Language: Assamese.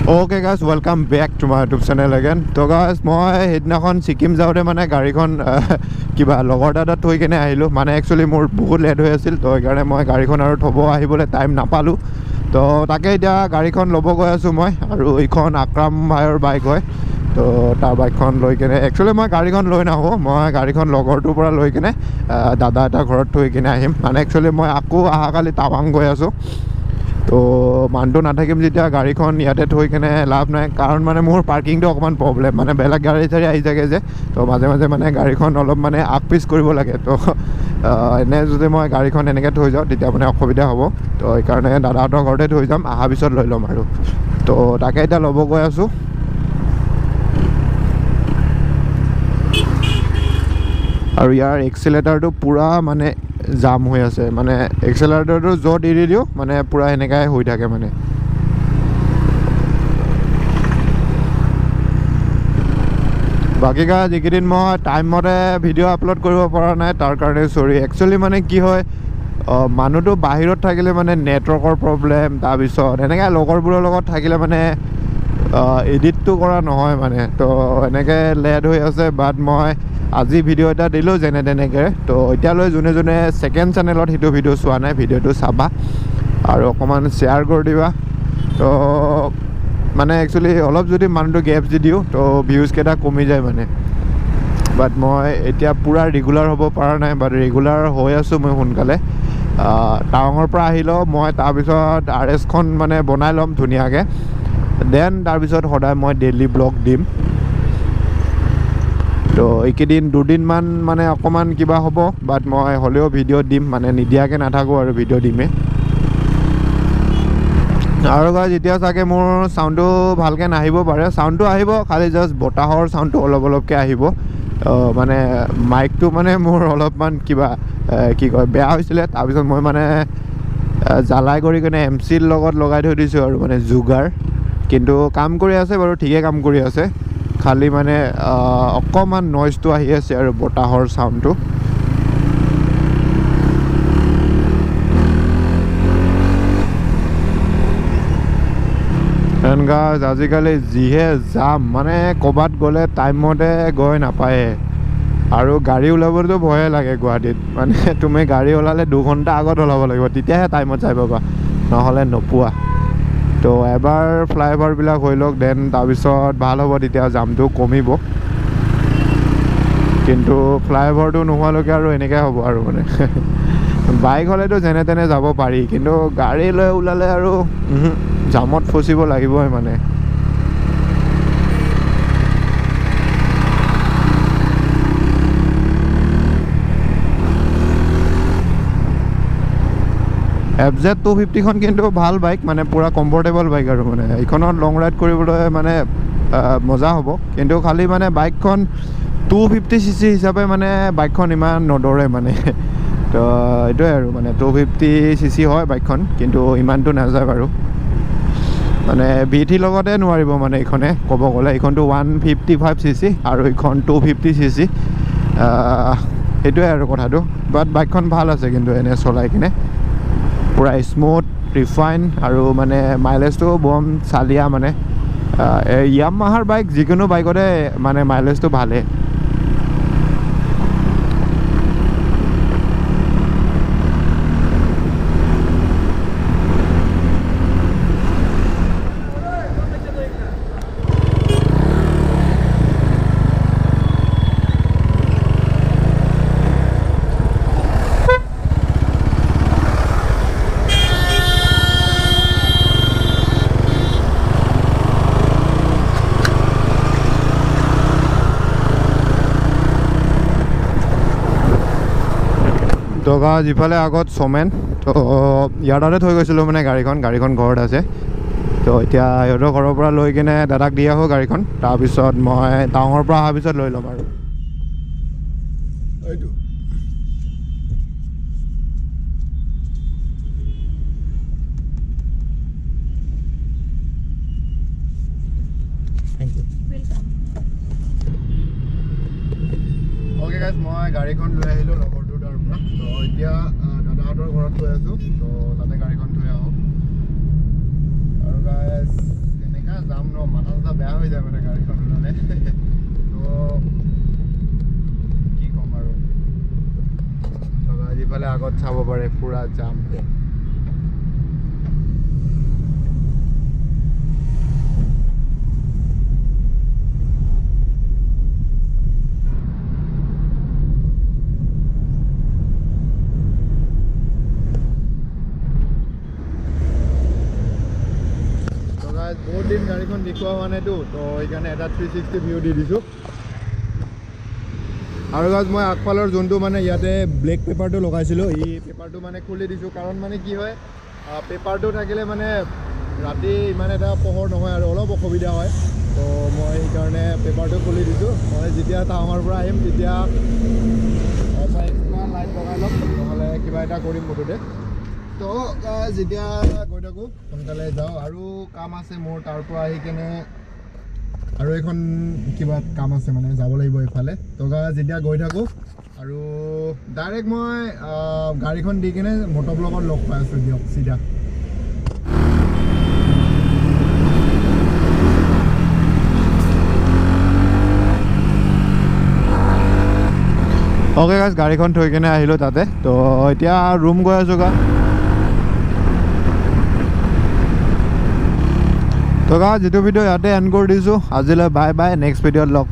Okay guys, welcome back to my YouTube channel again. So guys, মই হেদিনাখন সিকিম যাওঁতে মানে গাড়ীখন কিবা লগৰ দাদা থৈ কেনে আহিলো মানে একচুয়ালি মোৰ বহুত লেট হৈ আছিল তো সেইকাৰণে মই গাড়ীখন আৰু থব আহিবলৈ টাইম নাপালো তো তাকে এতিয়া গাড়ীখন ল'ব গৈ আছো মই আৰু এইখন আকৰাম ভাইৰ বাইক হয় তো তাৰ বাইকখন লৈ কেনে একচুয়ালি মই গাড়ীখন লৈ নাহো মই গাড়ীখন লগৰটোৰ পৰা লৈ কেনে দাদা এটা ঘৰত থৈ কেনে আহিম মানে একচুয়ালি মই আকৌ আহাকালি টাৱাং গৈ আছো তো মানটো নাথাকিম যেতিয়া গাড়ীখন ইয়াতে থৈ কেনে লাভ নাই কাৰণ মানে মোৰ পাৰ্কিংটো অকমান প্ৰবলেম মানে বেলেগ গাড়ী চাৰি আহি থাকে যে তো মাজে মাজে মানে গাড়ীখন অলপ মানে আকপিছ কৰিব লাগে তো এনে যদি মই গাড়ীখন এনেকৈ থৈ যাওঁ তেতিয়া মানে অসুবিধা হ'ব তো সেইকাৰণে দাদাহঁতৰ ঘৰতে থৈ যাম অহাৰ পিছত লৈ ল'ম আৰু তো তাকে এতিয়া ল'ব গৈ আছোঁ আৰু ইয়াৰ এক্সেলেটাৰটো পুৰা মানে জাম হৈ আছে মানে এক্সেলেটাৰটো য'ত এৰি দিওঁ মানে পুৰা এনেকাই হৈ থাকে মানে বাকী গাইজ এইকেইদিন মই টাইমমতে ভিডিঅ' আপলোড কৰিব পৰা নাই তাৰ কাৰণে চৰি একচুৱেলি মানে কি হয় মানুহটো বাহিৰত থাকিলে মানে নেটৱৰ্কৰ প্ৰব্লেম তাৰপিছত এনেকৈ লগৰবোৰৰ লগত থাকিলে মানে এডিটটো কৰা নহয় মানে তো এনেকৈ লেট হৈ আছে বাট মই আজি ভিডিঅ' এটা দিলোঁ যেনে তেনেকৈ তো এতিয়ালৈ যোনে যোনে ছেকেণ্ড চেনেলত সেইটো ভিডিঅ' চোৱা নাই ভিডিঅ'টো চাবা আৰু অকণমান শ্বেয়াৰ কৰি দিবা তো মানে একচুৱেলি অলপ যদি মানুহটো গেপছ দি দিওঁ তো ভিউজকেইটা কমি যায় মানে বাট মই এতিয়া পূৰা ৰেগুলাৰ হ'ব পৰা নাই বাট ৰেগুলাৰ হৈ আছোঁ মই সোনকালে টাৱাঙৰ পৰা আহিলেও মই তাৰপিছত RSখন মানে বনাই ল'ম ধুনীয়াকৈ দেন তাৰপিছত সদায় মই ডেইলি ব্লগ দিম তো এইকেইদিন দুদিনমান মানে অকণমান কিবা হ'ব বাট মই হ'লেও ভিডিঅ' দিম মানে নিদিয়াকৈ নাথাকোঁ আৰু ভিডিঅ' দিমেই আৰু গাইজ এতিয়া চাগে মোৰ চাউণ্ডটো ভালকৈ নাহিব পাৰে চাউণ্ডটো আহিব খালি জাষ্ট বতাহৰ চাউণ্ডটো অলপ অলপকৈ আহিব মানে মাইকটো মানে মোৰ অলপমান কিবা কি কয় বেয়া হৈছিলে তাৰপিছত মই মানে জ্বালাই কৰি কিনে MCৰ লগত লগাই থৈ দিছোঁ আৰু মানে যোগাৰ কিন্তু কাম কৰি আছে বাৰু ঠিকে কাম কৰি আছে খালি মানে অকণমান নইজটো আহি আছে আৰু বতাহৰ চাউণ্ডটো এণ্ড গাইজ আজিকালি যিহে জাম মানে ক'ৰবাত গ'লে টাইমমতে গৈ নাপায়ে আৰু গাড়ী ওলাবলৈতো ভয়ে লাগে গুৱাহাটীত মানে তুমি গাড়ী ওলালে 2 ঘণ্টা আগত ওলাব লাগিব তেতিয়াহে টাইমত যাই পাবা নহ'লে নোপোৱা তো এবাৰ ফ্লাইঅভাৰবিলাক হৈ লওক দেন তাৰপিছত ভাল হ'ব তেতিয়া জামটো কমিব কিন্তু ফ্লাইঅভাৰটো নোহোৱালৈকে আৰু এনেকৈ হ'ব আৰু মানে বাইক হ'লেতো যেনে তেনে যাব পাৰি কিন্তু গাড়ী লৈ ওলালে আৰু জামত ফচিব লাগিবই মানে FZ 250খন কিন্তু ভাল বাইক মানে পুৰা কমফৰ্টেবল বাইক আৰু মানে এইখনত লং ৰাইড কৰিবলৈ মানে মজা হ'ব কিন্তু খালি মানে বাইকখন 250cc হিচাপে মানে বাইকখন ইমান নদৌৰে মানে তো এইটোৱে আৰু মানে 250cc হয় বাইকখন কিন্তু ইমানটো নাযায় বাৰু মানে VT লগতে নোৱাৰিব মানে এইখনে ক'ব গ'লে এইখনটো 155cc আৰু এইখন 250cc সেইটোৱে আৰু কথাটো বাট বাইকখন ভাল আছে কিন্তু এনে চলাই কিনে পুৰা স্মুথ ৰিফাইন আৰু মানে মাইলেজটো বম চালিয়া মানে ইয়ামাহাৰ বাইক যিকোনো বাইকতে মানে মাইলেজটো ভালে তো গাঁও যিফালে আগত চমেন তো ইয়াৰ তাতে থৈ গৈছিলোঁ মানে গাড়ীখন ঘৰত আছে তো এতিয়া সিহঁতৰ ঘৰৰ পৰা লৈ কিনে দাদাক দি আহোঁ গাড়ীখন তাৰপিছত মই টাৱাঙৰ পৰা অহাৰ পিছত লৈ ল'ম আৰু এইটো Okay guys, মই গাড়ীখন লৈ আহিলোঁ লগৰটোৰ তাৰ পৰা তো এতিয়া দাদাহঁতৰ ঘৰত গৈ আছোঁ তো তাতে গাড়ীখন থৈ আহোঁ আৰু গাইজ এনেকৈ যাম চাথা বেয়া হৈ যায় মানে গাড়ীখন ওলালে তো কি ক'ম আৰু যিফালে আগত চাব পাৰে পুৰা জাম বহুত দিন গাড়ীখন দেখুওৱা হোৱা নাইতো তো সেইকাৰণে এটা 360 ভিউ দি দিছোঁ আৰু গাইজ মই আগফালৰ যোনটো মানে ইয়াতে ব্লেক পেপাৰটো লগাইছিলোঁ এই পেপাৰটো মানে খুলি দিছোঁ কাৰণ মানে কি হয় পেপাৰটো থাকিলে মানে ৰাতি ইমান এটা পোহৰ নহয় আৰু অলপ অসুবিধা হয় তো মই সেইকাৰণে পেপাৰটো খুলি দিছোঁ মই যেতিয়া টাউনৰ পৰা আহিম তেতিয়া মই এক্সট্ৰা লাইট লগাই ল'ম নহ'লে কিবা এটা কৰিম মুঠতে তো যেতিয়া গৈ থাকোঁ সোনকালে যাওঁ আৰু কাম আছে মোৰ তাৰ পৰা আহি কেনে আৰু এখন কিবা কাম আছে মানে যাব লাগিব এইফালে তো যেতিয়া গৈ থাকোঁ আৰু ডাইৰেক্ট মই গাড়ীখন দি কেনে মটৰ ব্লকত লগ পাই আছোঁ দিয়ক চিধা অ'কে গাইজ গাড়ীখন থৈ কেনে আহিলোঁ তাতে তো এতিয়া ৰুম গৈ আছোঁ তো যিটো ভিডিঅ' ইয়াতে এণ্ড কৰি দিছোঁ আজিলৈ বাই বাই নেক্সট ভিডিঅ'ত লগ